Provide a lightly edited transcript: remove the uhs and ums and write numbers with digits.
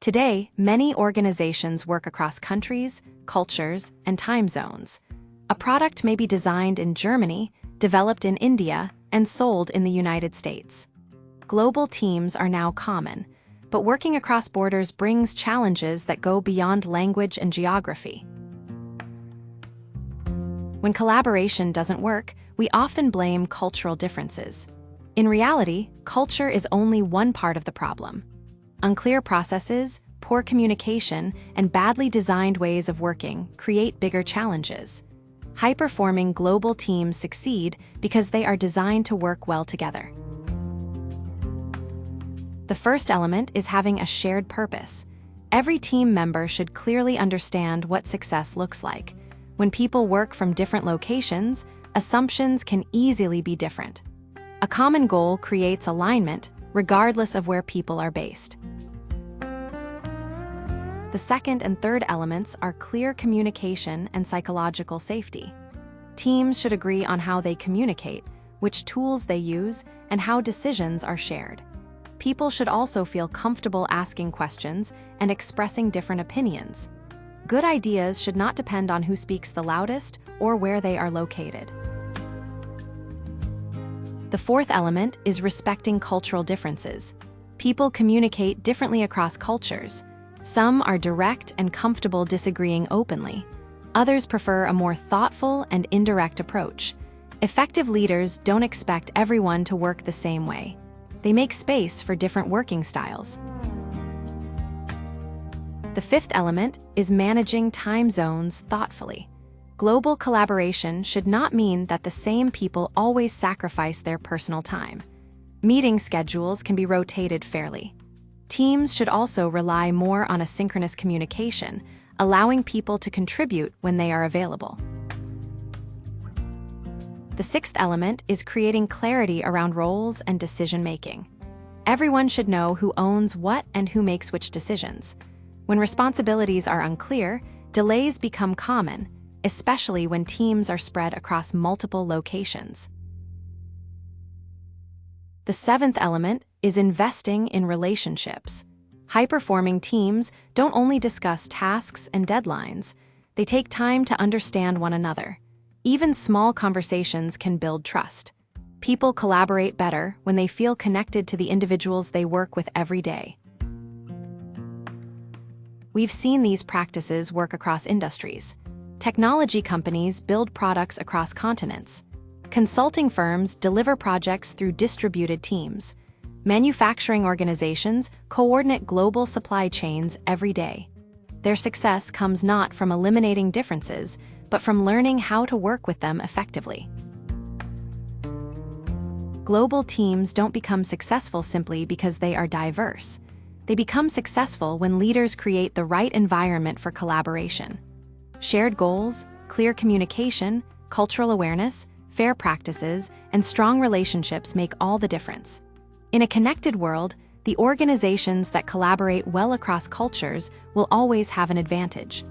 Today, many organizations work across countries, cultures, and time zones. A product may be designed in Germany, developed in India, and sold in the United States. Global teams are now common, but working across borders brings challenges that go beyond language and geography. When collaboration doesn't work, we often blame cultural differences. In reality, culture is only one part of the problem. Unclear processes, poor communication, and badly designed ways of working create bigger challenges. High-performing global teams succeed because they are designed to work well together. The first element is having a shared purpose. Every team member should clearly understand what success looks like. When people work from different locations, assumptions can easily be different. A common goal creates alignment, regardless of where people are based. The second and third elements are clear communication and psychological safety. Teams should agree on how they communicate, which tools they use, and how decisions are shared. People should also feel comfortable asking questions and expressing different opinions. Good ideas should not depend on who speaks the loudest or where they are located. The fourth element is respecting cultural differences. People communicate differently across cultures. Some are direct and comfortable disagreeing openly. Others prefer a more thoughtful and indirect approach. Effective leaders don't expect everyone to work the same way. They make space for different working styles. The fifth element is managing time zones thoughtfully. Global collaboration should not mean that the same people always sacrifice their personal time. Meeting schedules can be rotated fairly. Teams should also rely more on asynchronous communication, allowing people to contribute when they are available. The sixth element is creating clarity around roles and decision-making. Everyone should know who owns what and who makes which decisions. When responsibilities are unclear, delays become common, especially when teams are spread across multiple locations. The seventh element is investing in relationships. High-performing teams don't only discuss tasks and deadlines, they take time to understand one another. Even small conversations can build trust. People collaborate better when they feel connected to the individuals they work with every day. We've seen these practices work across industries. Technology companies build products across continents. Consulting firms deliver projects through distributed teams. Manufacturing organizations coordinate global supply chains every day. Their success comes not from eliminating differences, but from learning how to work with them effectively. Global teams don't become successful simply because they are diverse. They become successful when leaders create the right environment for collaboration. Shared goals, clear communication, cultural awareness, fair practices, and strong relationships make all the difference. In a connected world, the organizations that collaborate well across cultures will always have an advantage.